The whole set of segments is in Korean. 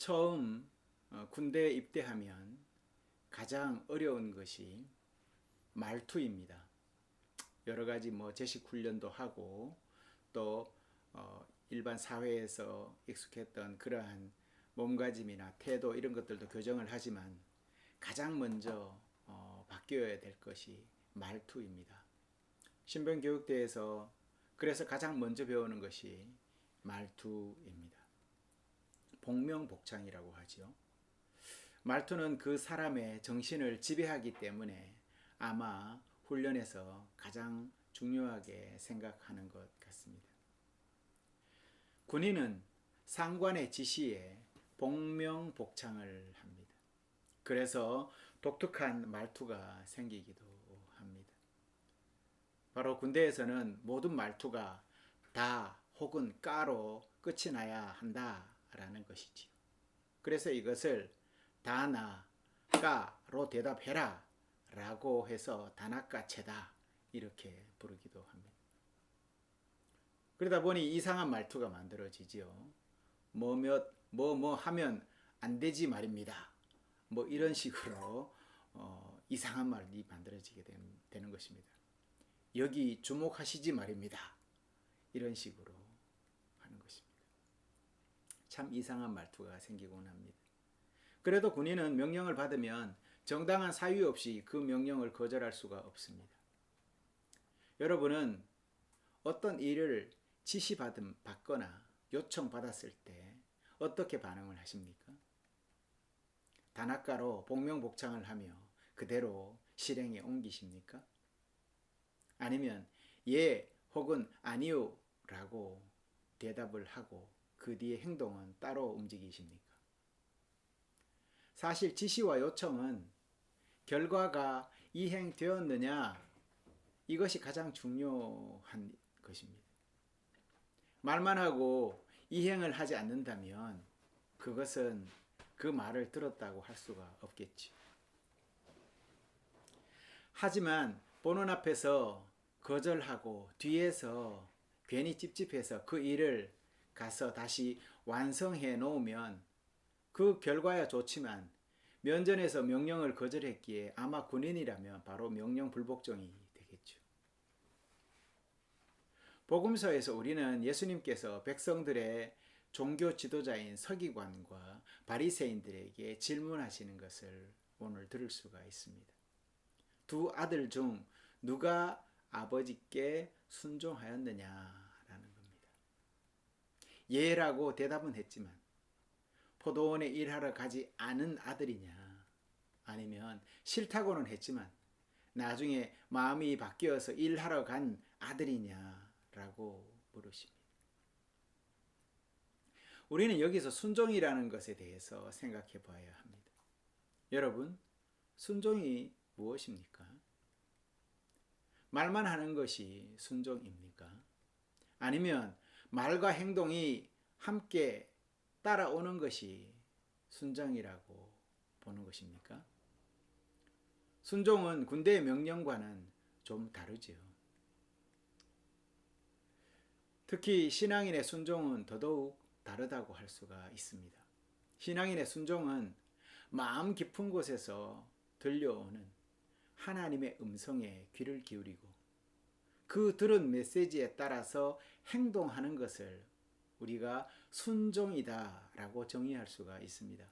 처음 군대에 입대하면 가장 어려운 것이 말투입니다. 여러 가지 제식 훈련도 하고 또 일반 사회에서 익숙했던 그러한 몸가짐이나 태도 이런 것들도 교정을 하지만 가장 먼저 바뀌어야 될 것이 말투입니다. 신병교육대에서 그래서 가장 먼저 배우는 것이 말투입니다. 복명복창이라고 하죠. 말투는 그 사람의 정신을 지배하기 때문에 아마 훈련에서 가장 중요하게 생각하는 것 같습니다. 군인은 상관의 지시에 복명복창을 합니다. 그래서 독특한 말투가 생기기도 합니다. 바로 군대에서는 모든 말투가 다 혹은 까로 끝이 나야 한다라는 것이지요. 그래서 이것을 다나 까로 대답해라 라고 해서 다나까체다 이렇게 부르기도 합니다. 그러다 보니 이상한 말투가 만들어지지요. 뭐 하면 안 되지 말입니다. 이런 식으로 이상한 말이 만들어지게 되는 것입니다. 여기 주목하시지 말입니다. 이런 식으로 하는 것입니다. 참 이상한 말투가 생기곤 합니다. 그래도 군인은 명령을 받으면 정당한 사유 없이 그 명령을 거절할 수가 없습니다. 여러분은 어떤 일을 지시받거나 요청받았을 때 어떻게 반응을 하십니까? 단아까로 복명복창을 하며 그대로 실행에 옮기십니까? 아니면 예 혹은 아니요 라고 대답을 하고 그 뒤에 행동은 따로 움직이십니까? 사실 지시와 요청은 결과가 이행되었느냐 이것이 가장 중요한 것입니다. 말만 하고 이행을 하지 않는다면 그것은 그 말을 들었다고 할 수가 없겠지. 하지만 보는 앞에서 거절하고 뒤에서 괜히 찝찝해서 그 일을 가서 다시 완성해 놓으면 그 결과야 좋지만 면전에서 명령을 거절했기에 아마 군인이라면 바로 명령 불복종이 되겠죠. 복음서에서 우리는 예수님께서 백성들의 종교 지도자인 서기관과 바리새인들에게 질문하시는 것을 오늘 들을 수가 있습니다. 두 아들 중 누가 아버지께 순종하였느냐라는 겁니다. 예라고 대답은 했지만 포도원에 일하러 가지 않은 아들이냐 아니면 싫다고는 했지만 나중에 마음이 바뀌어서 일하러 간 아들이냐라고 물으십니다. 우리는 여기서 순종이라는 것에 대해서 생각해 봐야 합니다. 여러분, 순종이 무엇입니까? 말만 하는 것이 순종입니까? 아니면 말과 행동이 함께 따라오는 것이 순종이라고 보는 것입니까? 순종은 군대의 명령과는 좀 다르지요. 특히 신앙인의 순종은 더더욱 다르다고 할 수가 있습니다. 신앙인의 순종은 마음 깊은 곳에서 들려오는 하나님의 음성에 귀를 기울이고 그 들은 메시지에 따라서 행동하는 것을 우리가 순종이다 라고 정의할 수가 있습니다.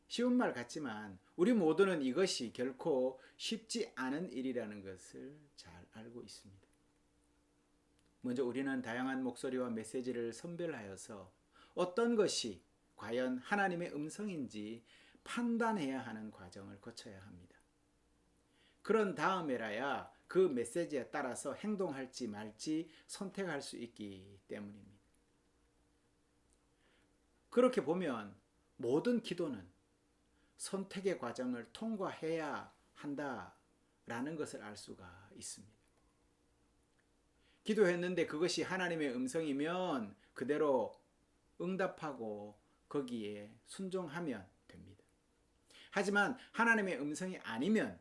쉬운 말 같지만 우리 모두는 이것이 결코 쉽지 않은 일이라는 것을 잘 알고 있습니다. 먼저 우리는 다양한 목소리와 메시지를 선별하여서 어떤 것이 과연 하나님의 음성인지 판단해야 하는 과정을 거쳐야 합니다. 그런 다음에라야 그 메시지에 따라서 행동할지 말지 선택할 수 있기 때문입니다. 그렇게 보면 모든 기도는 선택의 과정을 통과해야 한다라는 것을 알 수가 있습니다. 기도했는데 그것이 하나님의 음성이면 그대로 응답하고 거기에 순종하면 됩니다. 하지만 하나님의 음성이 아니면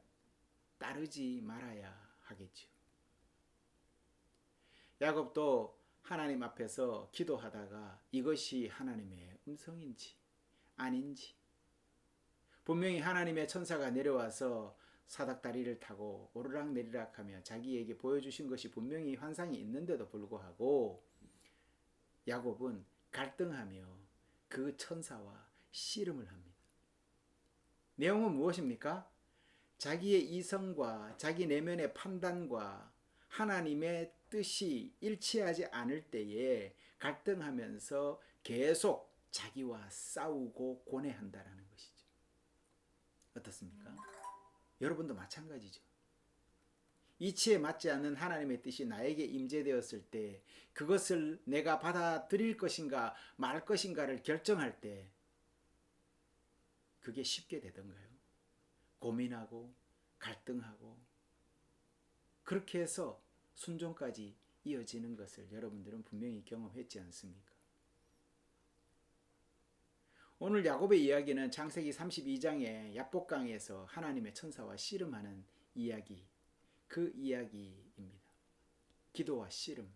따르지 말아야 하겠죠. 야곱도 하나님 앞에서 기도하다가 이것이 하나님의 음성인지 아닌지, 분명히 하나님의 천사가 내려와서 사닥다리를 타고 오르락내리락 하며 자기에게 보여주신 것이 분명히 환상이 있는데도 불구하고 야곱은 갈등하며 그 천사와 씨름을 합니다. 내용은 무엇입니까? 자기의 이성과 자기 내면의 판단과 하나님의 뜻이 일치하지 않을 때에 갈등하면서 계속 자기와 싸우고 고뇌한다라는 것이죠. 어떻습니까? 여러분도 마찬가지죠. 이치에 맞지 않는 하나님의 뜻이 나에게 임재되었을 때 그것을 내가 받아들일 것인가 말 것인가를 결정할 때 그게 쉽게 되던가요? 고민하고 갈등하고 그렇게 해서 순종까지 이어지는 것을 여러분들은 분명히 경험했지 않습니까? 오늘 야곱의 이야기는 창세기 32장의 야복강에서 하나님의 천사와 씨름하는 이야기, 그 이야기입니다. 기도와 씨름.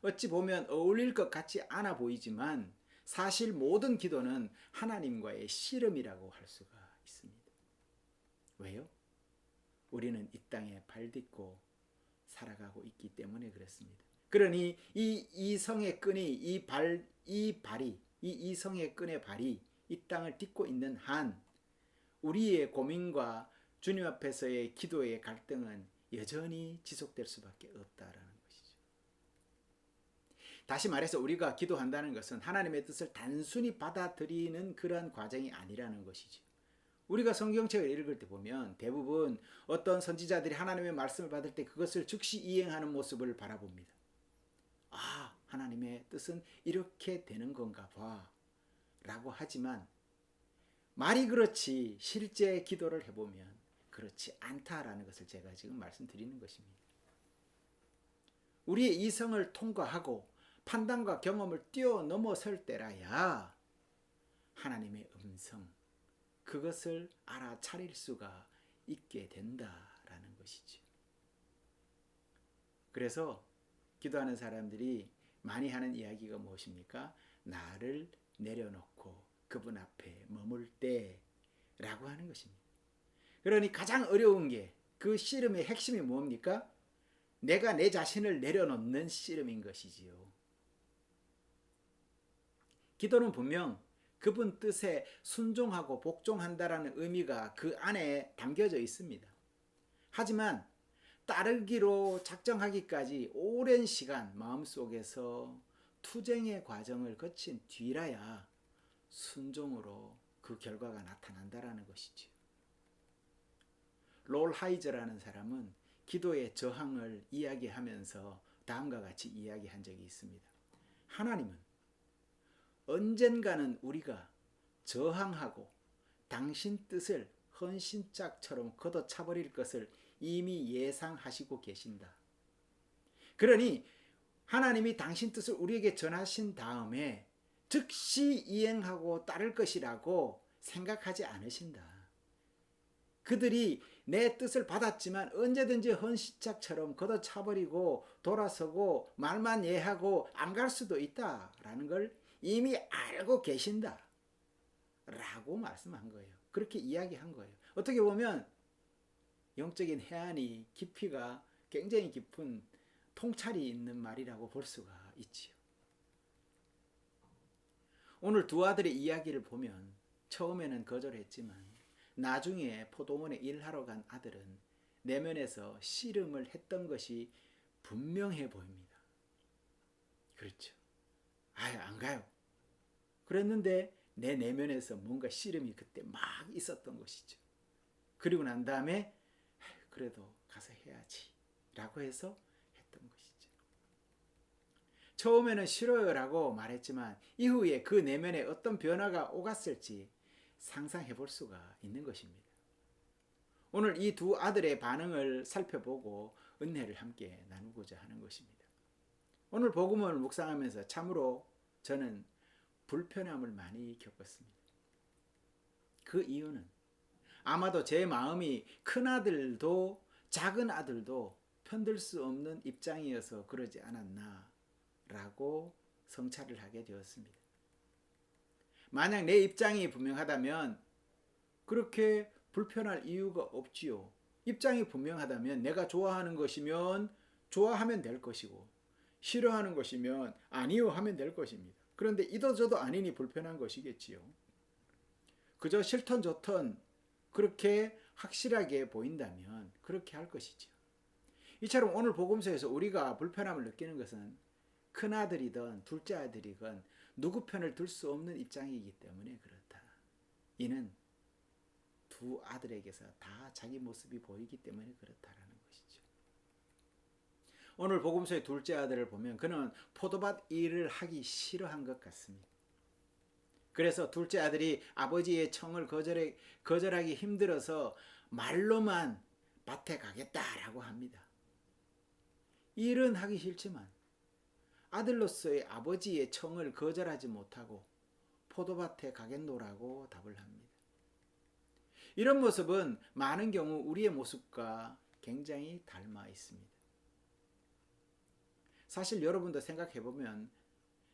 어찌 보면 어울릴 것 같지 않아 보이지만 사실 모든 기도는 하나님과의 씨름이라고 할 수가 있습니다. 왜요? 우리는 이 땅에 발 딛고 살아가고 있기 때문에 그렇습니다. 그러니 이 이성의 끈이 이 이성의 끈의 발이 이 땅을 딛고 있는 한 우리의 고민과 주님 앞에서의 기도의 갈등은 여전히 지속될 수밖에 없다라는 것이죠. 다시 말해서 우리가 기도한다는 것은 하나님의 뜻을 단순히 받아들이는 그러한 과정이 아니라는 것이죠. 우리가 성경책을 읽을 때 보면 대부분 어떤 선지자들이 하나님의 말씀을 받을 때 그것을 즉시 이행하는 모습을 바라봅니다. 아, 하나님의 뜻은 이렇게 되는 건가 봐 라고 하지만 말이 그렇지 실제 기도를 해보면 그렇지 않다라는 것을 제가 지금 말씀드리는 것입니다. 우리의 이성을 통과하고 판단과 경험을 뛰어넘어설 때라야 하나님의 음성, 그것을 알아차릴 수가 있게 된다라는 것이죠. 그래서 기도하는 사람들이 많이 하는 이야기가 무엇입니까? 나를 내려놓고 그분 앞에 머물 때라고 하는 것입니다. 그러니 가장 어려운 게 그 씨름의 핵심이 뭡니까? 내가 내 자신을 내려놓는 씨름인 것이지요. 기도는 분명 그분 뜻에 순종하고 복종한다라는 의미가 그 안에 담겨져 있습니다. 하지만 따르기로 작정하기까지 오랜 시간 마음속에서 투쟁의 과정을 거친 뒤라야 순종으로 그 결과가 나타난다라는 것이죠. 롤 하이저라는 사람은 기도의 저항을 이야기하면서 다음과 같이 이야기한 적이 있습니다. 하나님은 언젠가는 우리가 저항하고 당신 뜻을 헌신짝처럼 걷어차버릴 것을 이미 예상하시고 계신다. 그러니 하나님이 당신 뜻을 우리에게 전하신 다음에 즉시 이행하고 따를 것이라고 생각하지 않으신다. 그들이 내 뜻을 받았지만 언제든지 헌신짝처럼 걷어차버리고 돌아서고 말만 예하고 안 갈 수도 있다라는 걸 이미 알고 계신다 라고 말씀한 거예요. 그렇게 이야기한 거예요. 어떻게 보면 영적인 해안이 깊이가 굉장히 깊은 통찰이 있는 말이라고 볼 수가 있지요. 오늘 두 아들의 이야기를 보면 처음에는 거절했지만 나중에 포도원에 일하러 간 아들은 내면에서 씨름을 했던 것이 분명해 보입니다. 그렇죠. 아유, 안 가요. 그랬는데 내 내면에서 뭔가 씨름이 그때 막 있었던 것이죠. 그리고 난 다음에 그래도 가서 해야지 라고 해서 했던 것이죠. 처음에는 싫어요 라고 말했지만 이후에 그 내면에 어떤 변화가 오갔을지 상상해 볼 수가 있는 것입니다. 오늘 이 두 아들의 반응을 살펴보고 은혜를 함께 나누고자 하는 것입니다. 오늘 복음을 묵상하면서 참으로 저는 불편함을 많이 겪었습니다. 그 이유는 아마도 제 마음이 큰 아들도 작은 아들도 편들 수 없는 입장이어서 그러지 않았나 라고 성찰을 하게 되었습니다. 만약 내 입장이 분명하다면 그렇게 불편할 이유가 없지요. 입장이 분명하다면 내가 좋아하는 것이면 좋아하면 될 것이고 싫어하는 것이면 아니요 하면 될 것입니다. 그런데 이도저도 아니니 불편한 것이겠지요. 그저 싫던 좋던 그렇게 확실하게 보인다면 그렇게 할 것이지요. 이처럼 오늘 복음서에서 우리가 불편함을 느끼는 것은 큰아들이든 둘째 아들이건 누구 편을 들 수 없는 입장이기 때문에 그렇다. 이는 두 아들에게서 다 자기 모습이 보이기 때문에 그렇다라는 것이죠. 오늘 복음서의 둘째 아들을 보면 그는 포도밭 일을 하기 싫어한 것 같습니다. 그래서 둘째 아들이 아버지의 청을 거절하기 힘들어서 말로만 밭에 가겠다라고 합니다. 일은 하기 싫지만 아들로서의 아버지의 청을 거절하지 못하고 포도밭에 가겠노라고 답을 합니다. 이런 모습은 많은 경우 우리의 모습과 굉장히 닮아 있습니다. 사실 여러분도 생각해보면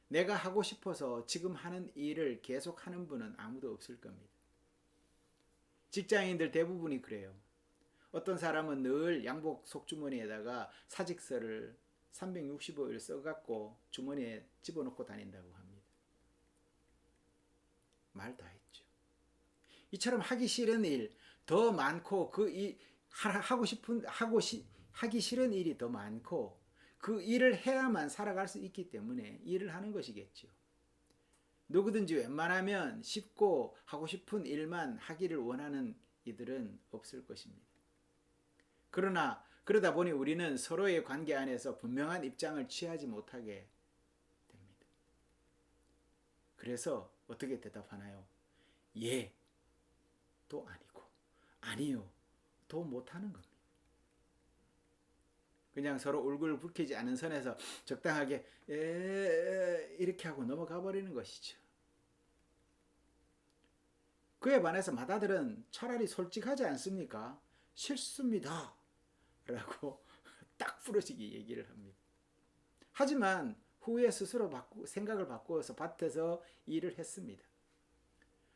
내가 하고 싶어서 지금 하는 일을 계속 하는 분은 아무도 없을 겁니다. 직장인들 대부분이 그래요. 어떤 사람은 늘 양복 속주머니에다가 사직서를 365일 써갖고 주머니에 집어넣고 다닌다고 합니다. 말 다 했죠. 이처럼 하기 싫은 일 더 많고 하기 싫은 일이 더 많고 그 일을 해야만 살아갈 수 있기 때문에 일을 하는 것이겠죠. 누구든지 웬만하면 쉽고 하고 싶은 일만 하기를 원하는 이들은 없을 것입니다. 그러다 보니 우리는 서로의 관계 안에서 분명한 입장을 취하지 못하게 됩니다. 그래서 어떻게 대답하나요? 예, 또 아니고 아니요, 또 못하는 겁니다. 그냥 서로 얼굴 붉히지 않은 선에서 적당하게 이렇게 하고 넘어가 버리는 것이죠. 그에 반해서 맏아들은 차라리 솔직하지 않습니까? 싫습니다 라고 딱 부러지게 얘기를 합니다. 하지만 후에 스스로 생각을 바꾸어서 밭에서 일을 했습니다.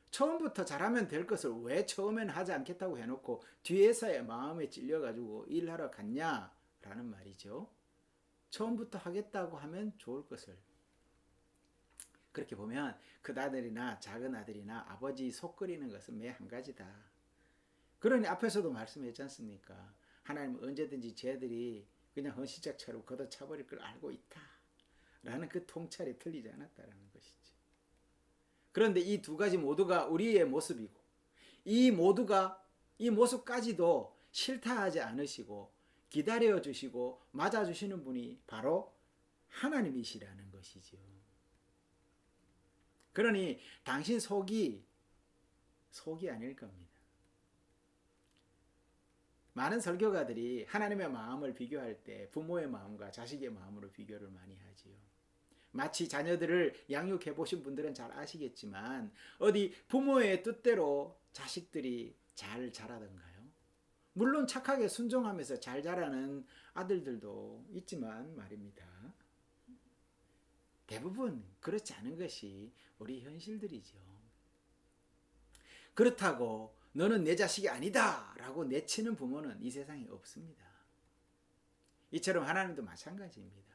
처음부터 잘하면 될 것을 왜 처음에는 하지 않겠다고 해놓고 뒤에서야 마음에 찔려가지고 일하러 갔냐 라는 말이죠. 처음부터 하겠다고 하면 좋을 것을. 그렇게 보면 큰아들이나 작은 아들이나 아버지 속 끓이는 것은 매 한 가지다. 그러니 앞에서도 말씀했지 않습니까? 하나님은 언제든지 쟤들이 그냥 헌시짝처럼 걷어차버릴 걸 알고 있다 라는 그 통찰이 틀리지 않았다라는 것이죠. 그런데 이 두 가지 모두가 우리의 모습이고 이 모습까지도 싫다 하지 않으시고 기다려 주시고 맞아 주시는 분이 바로 하나님이시라는 것이죠. 그러니 당신 속이 아닐 겁니다. 많은 설교가들이 하나님의 마음을 비교할 때 부모의 마음과 자식의 마음으로 비교를 많이 하지요. 마치 자녀들을 양육해 보신 분들은 잘 아시겠지만 어디 부모의 뜻대로 자식들이 잘 자라던가요? 물론 착하게 순종하면서 잘 자라는 아들들도 있지만 말입니다. 대부분 그렇지 않은 것이 우리 현실들이죠. 그렇다고 너는 내 자식이 아니다 라고 내치는 부모는 이 세상에 없습니다. 이처럼 하나님도 마찬가지입니다.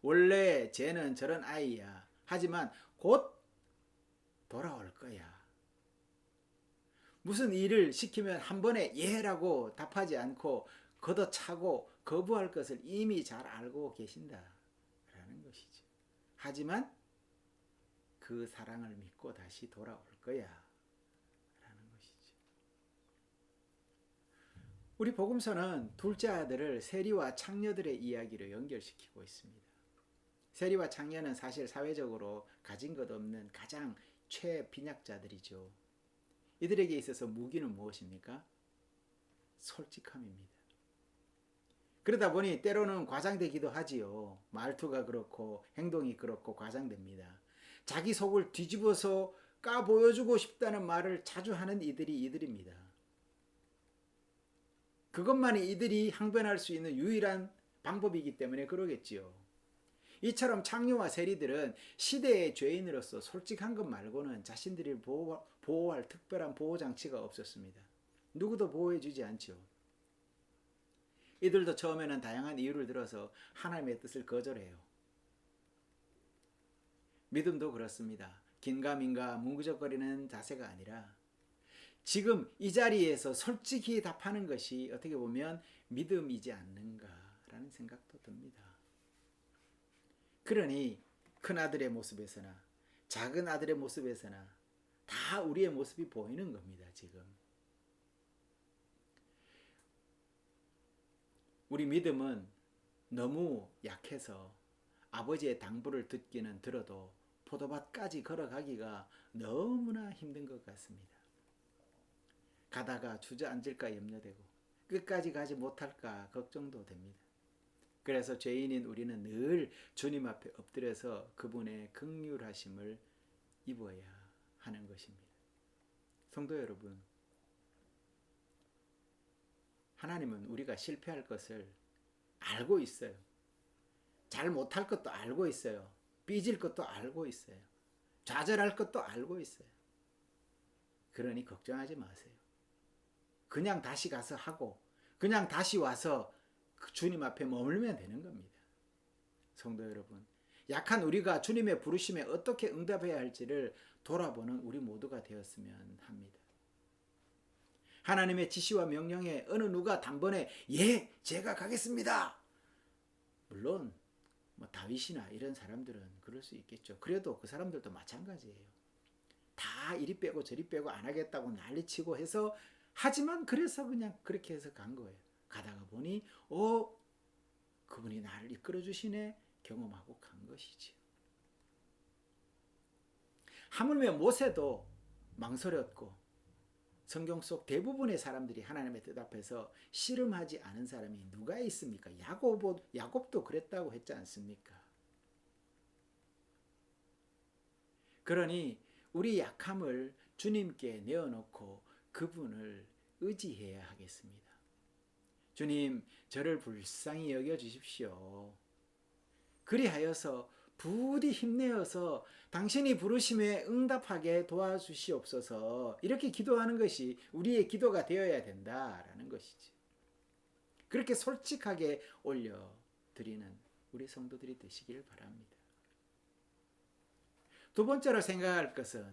원래 쟤는 저런 아이야. 하지만 곧 돌아올 거야. 무슨 일을 시키면 한 번에 예라고 답하지 않고 걷어차고 거부할 것을 이미 잘 알고 계신다라는 것이죠. 하지만 그 사랑을 믿고 다시 돌아올 거야 라는 것이죠. 우리 복음서는 둘째 아들을 세리와 창녀들의 이야기로 연결시키고 있습니다. 세리와 창녀는 사실 사회적으로 가진 것 없는 가장 최빈약자들이죠. 이들에게 있어서 무기는 무엇입니까? 솔직함입니다. 그러다 보니 때로는 과장되기도 하지요. 말투가 그렇고 행동이 그렇고 과장됩니다. 자기 속을 뒤집어서 까 보여주고 싶다는 말을 자주 하는 이들입니다. 그것만이 이들이 항변할 수 있는 유일한 방법이기 때문에 그러겠지요. 이처럼 창녀와 세리들은 시대의 죄인으로서 솔직한 것 말고는 자신들이 보호할 특별한 보호장치가 없었습니다. 누구도 보호해주지 않죠. 이들도 처음에는 다양한 이유를 들어서 하나님의 뜻을 거절해요. 믿음도 그렇습니다. 긴가민가 뭉구적거리는 자세가 아니라 지금 이 자리에서 솔직히 답하는 것이 어떻게 보면 믿음이지 않는가라는 생각도 듭니다. 그러니 큰아들의 모습에서나 작은 아들의 모습에서나 다 우리의 모습이 보이는 겁니다. 지금 우리 믿음은 너무 약해서 아버지의 당부를 듣기는 들어도 포도밭까지 걸어가기가 너무나 힘든 것 같습니다. 가다가 주저앉을까 염려되고 끝까지 가지 못할까 걱정도 됩니다. 그래서 죄인인 우리는 늘 주님 앞에 엎드려서 그분의 긍휼하심을 입어야 하는 것입니다. 성도 여러분, 하나님은 우리가 실패할 것을 알고 있어요. 잘 못할 것도 알고 있어요. 삐질 것도 알고 있어요. 좌절할 것도 알고 있어요. 그러니 걱정하지 마세요. 그냥 다시 가서 하고 그냥 다시 와서 주님 앞에 머물면 되는 겁니다. 성도 여러분, 약한 우리가 주님의 부르심에 어떻게 응답해야 할지를 돌아보는 우리 모두가 되었으면 합니다. 하나님의 지시와 명령에 어느 누가 단번에 예, 제가 가겠습니다. 물론 다윗이나 이런 사람들은 그럴 수 있겠죠. 그래도 그 사람들도 마찬가지예요. 다 이리 빼고 저리 빼고 안 하겠다고 난리치고 해서 하지만 그래서 그냥 그렇게 해서 간 거예요. 가다가 보니 그분이 나를 이끌어 주시네 경험하고 간 것이지요. 하물며 모세도 망설였고 성경 속 대부분의 사람들이 하나님의 뜻 앞에서 씨름하지 않은 사람이 누가 있습니까? 야곱도 그랬다고 했지 않습니까? 그러니 우리 약함을 주님께 내어놓고 그분을 의지해야 하겠습니다. 주님, 저를 불쌍히 여겨주십시오. 그리하여서 부디 힘내어서 당신이 부르심에 응답하게 도와주시옵소서. 이렇게 기도하는 것이 우리의 기도가 되어야 된다라는 것이지. 그렇게 솔직하게 올려드리는 우리 성도들이 되시길 바랍니다. 두 번째로 생각할 것은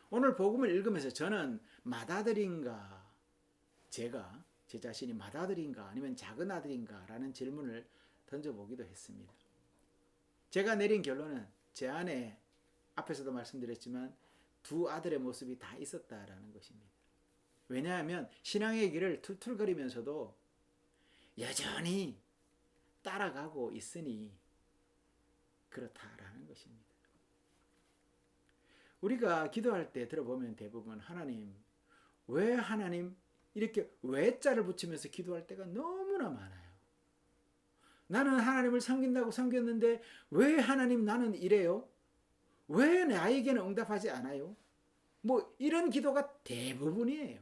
오늘 복음을 읽으면서 저는 맏아들인가, 제 자신이 맏아들인가 아니면 작은 아들인가 라는 질문을 던져보기도 했습니다. 제가 내린 결론은 제 안에 앞에서도 말씀드렸지만 두 아들의 모습이 다 있었다라는 것입니다. 왜냐하면 신앙의 길을 툴툴거리면서도 여전히 따라가고 있으니 그렇다라는 것입니다. 우리가 기도할 때 들어보면 대부분 하나님 이렇게 왜자를 붙이면서 기도할 때가 너무나 많아요. 나는 하나님을 섬긴다고 섬겼는데 왜 하나님 나는 이래요? 왜 나에게는 응답하지 않아요? 이런 기도가 대부분이에요.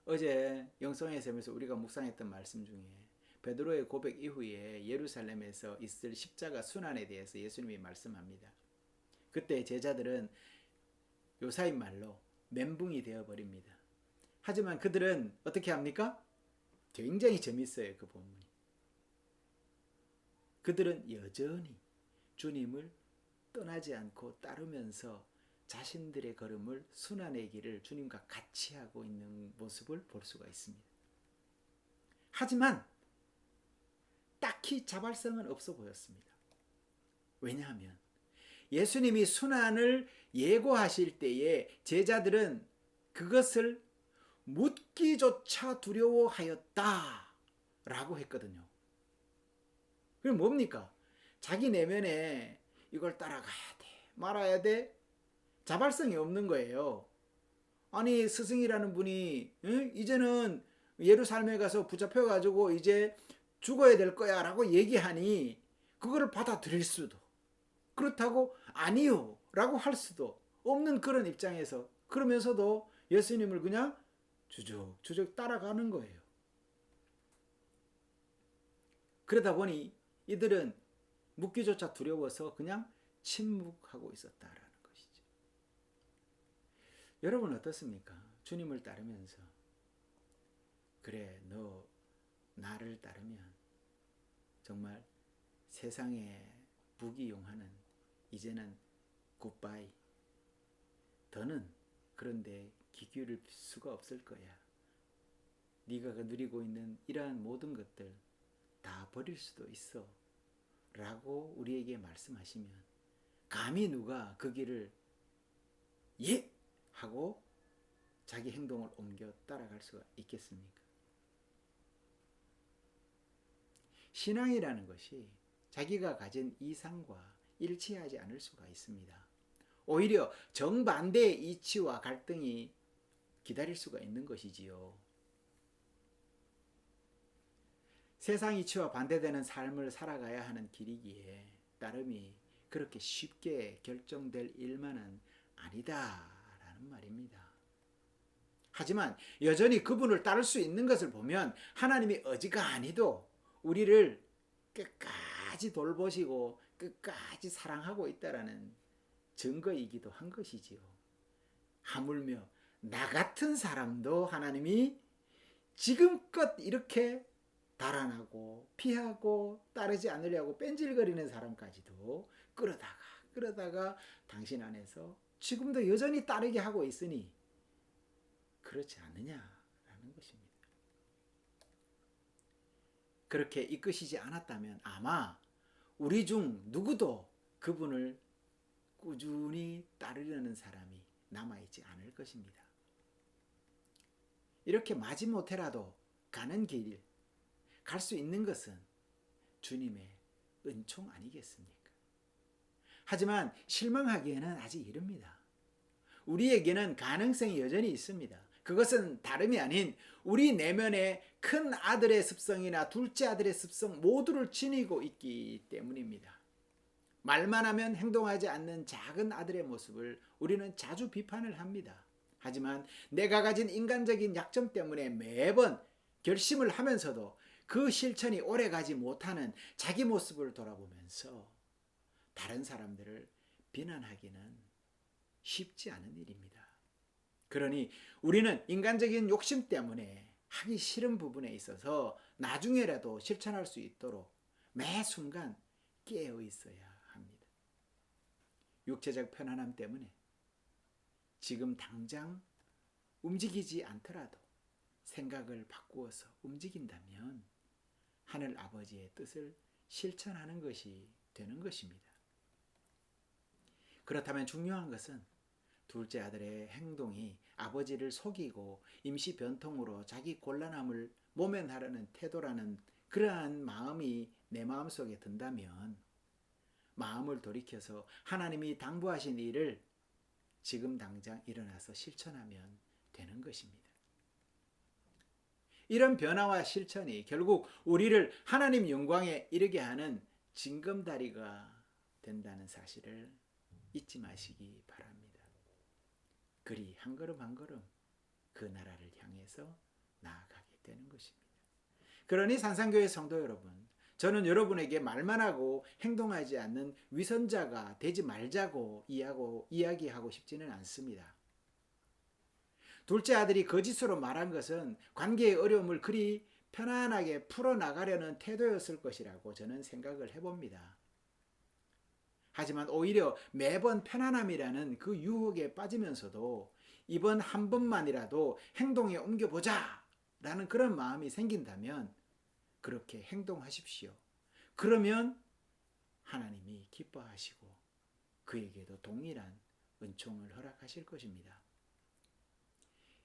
어제 영성의 샘에서 우리가 묵상했던 말씀 중에 베드로의 고백 이후에 예루살렘에서 있을 십자가 순환에 대해서 예수님이 말씀합니다. 그때 제자들은 요사인 말로 멘붕이 되어버립니다. 하지만 그들은 어떻게 합니까? 굉장히 재밌어요. 그 본문이. 그들은 여전히 주님을 떠나지 않고 따르면서 자신들의 걸음을 순환의 길을 주님과 같이 하고 있는 모습을 볼 수가 있습니다. 하지만 딱히 자발성은 없어 보였습니다. 왜냐하면 예수님이 순환을 예고하실 때에 제자들은 그것을 묻기조차 두려워하였다 라고 했거든요. 그럼 뭡니까? 자기 내면에 이걸 따라가야 돼, 말아야 돼, 자발성이 없는 거예요. 아니 스승이라는 분이 이제는 예루살렘에 가서 붙잡혀가지고 이제 죽어야 될 거야 라고 얘기하니 그거를 받아들일 수도, 그렇다고 아니요 라고 할 수도 없는 그런 입장에서 그러면서도 예수님을 그냥 주죽주죽 따라가는 거예요. 그러다 보니 이들은 묻기조차 두려워서 그냥 침묵하고 있었다라는 것이죠. 여러분 어떻습니까? 주님을 따르면서 그래 너 나를 따르면 정말 세상에 부귀영화는 이제는 굿바이. 더는 그런데 기울일 수가 없을 거야. 네가 누리고 있는 이러한 모든 것들 다 버릴 수도 있어. 라고 우리에게 말씀하시면 감히 누가 그 길을 예! 하고 자기 행동을 옮겨 따라갈 수가 있겠습니까? 신앙이라는 것이 자기가 가진 이상과 일치하지 않을 수가 있습니다. 오히려 정반대의 이치와 갈등이 기다릴 수가 있는 것이지요. 세상 이치와 반대되는 삶을 살아가야 하는 길이기에 따름이 그렇게 쉽게 결정될 일만은 아니다라는 말입니다. 하지만 여전히 그분을 따를 수 있는 것을 보면 하나님이 어지간히도 우리를 끝까지 돌보시고 끝까지 사랑하고 있다라는 증거이기도 한 것이지요. 하물며 나 같은 사람도 하나님이 지금껏 이렇게 달아나고 피하고 따르지 않으려고 뺀질거리는 사람까지도 끌어다가 당신 안에서 지금도 여전히 따르게 하고 있으니 그렇지 않느냐라는 것입니다. 그렇게 이끄시지 않았다면 아마 우리 중 누구도 그분을 꾸준히 따르려는 사람이 남아있지 않을 것입니다. 이렇게 마지못해라도 가는 길, 갈 수 있는 것은 주님의 은총 아니겠습니까? 하지만 실망하기에는 아직 이릅니다. 우리에게는 가능성이 여전히 있습니다. 그것은 다름이 아닌 우리 내면의 큰 아들의 습성이나 둘째 아들의 습성 모두를 지니고 있기 때문입니다. 말만 하면 행동하지 않는 작은 아들의 모습을 우리는 자주 비판을 합니다. 하지만 내가 가진 인간적인 약점 때문에 매번 결심을 하면서도 그 실천이 오래가지 못하는 자기 모습을 돌아보면서 다른 사람들을 비난하기는 쉽지 않은 일입니다. 그러니 우리는 인간적인 욕심 때문에 하기 싫은 부분에 있어서 나중에라도 실천할 수 있도록 매 순간 깨어 있어야 합니다. 육체적 편안함 때문에 지금 당장 움직이지 않더라도 생각을 바꾸어서 움직인다면 하늘 아버지의 뜻을 실천하는 것이 되는 것입니다. 그렇다면 중요한 것은 둘째 아들의 행동이 아버지를 속이고 임시 변통으로 자기 곤란함을 모면하려는 태도라는 그러한 마음이 내 마음속에 든다면 마음을 돌이켜서 하나님이 당부하신 일을 지금 당장 일어나서 실천하면 되는 것입니다. 이런 변화와 실천이 결국 우리를 하나님 영광에 이르게 하는 징검다리가 된다는 사실을 잊지 마시기 바랍니다. 그리 한 걸음 한 걸음 그 나라를 향해서 나아가게 되는 것입니다. 그러니 산상교회 성도 여러분, 저는 여러분에게 말만 하고 행동하지 않는 위선자가 되지 말자고 이야기하고 싶지는 않습니다. 둘째 아들이 거짓으로 말한 것은 관계의 어려움을 그리 편안하게 풀어나가려는 태도였을 것이라고 저는 생각을 해봅니다. 하지만 오히려 매번 편안함이라는 그 유혹에 빠지면서도 이번 한 번만이라도 행동에 옮겨보자 라는 그런 마음이 생긴다면 그렇게 행동하십시오. 그러면 하나님이 기뻐하시고 그에게도 동일한 은총을 허락하실 것입니다.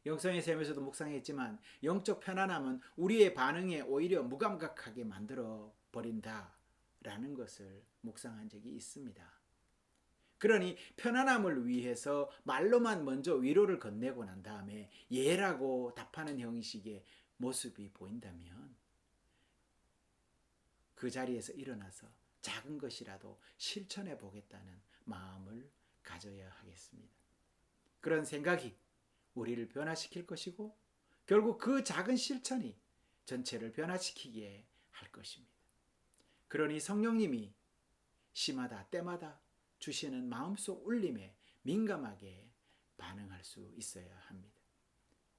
영성의 샘에서도 묵상했지만 영적 편안함은 우리의 반응에 오히려 무감각하게 만들어 버린다라는 것을 묵상한 적이 있습니다. 그러니 편안함을 위해서 말로만 먼저 위로를 건네고 난 다음에 예라고 답하는 형식의 모습이 보인다면 그 자리에서 일어나서 작은 것이라도 실천해 보겠다는 마음을 가져야 하겠습니다. 그런 생각이 우리를 변화시킬 것이고 결국 그 작은 실천이 전체를 변화시키게 할 것입니다. 그러니 성령님이 시마다 때마다 주시는 마음속 울림에 민감하게 반응할 수 있어야 합니다.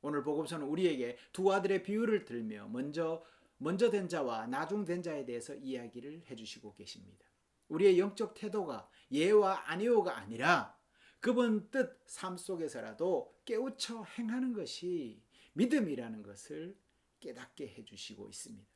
오늘 복음서는 우리에게 두 아들의 비유를 들며 먼저 된 자와 나중 된 자에 대해서 이야기를 해주시고 계십니다. 우리의 영적 태도가 예와 아니오가 아니라 그분 뜻 삶 속에서라도 깨우쳐 행하는 것이 믿음이라는 것을 깨닫게 해주시고 있습니다.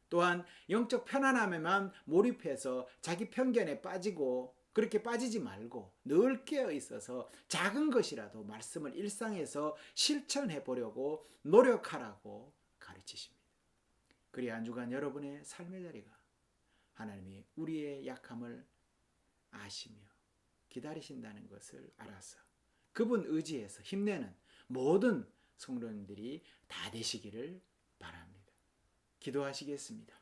또한 영적 편안함에만 몰입해서 자기 편견에 빠지고 그렇게 빠지지 말고 늘 깨어 있어서 작은 것이라도 말씀을 일상에서 실천해 보려고 노력하라고 가르치십니다. 그리야 한 주간 여러분의 삶의 자리가 하나님이 우리의 약함을 아시며 기다리신다는 것을 알아서 그분 의지해서 힘내는 모든 성도님들이 다 되시기를 바랍니다. 기도하시겠습니다.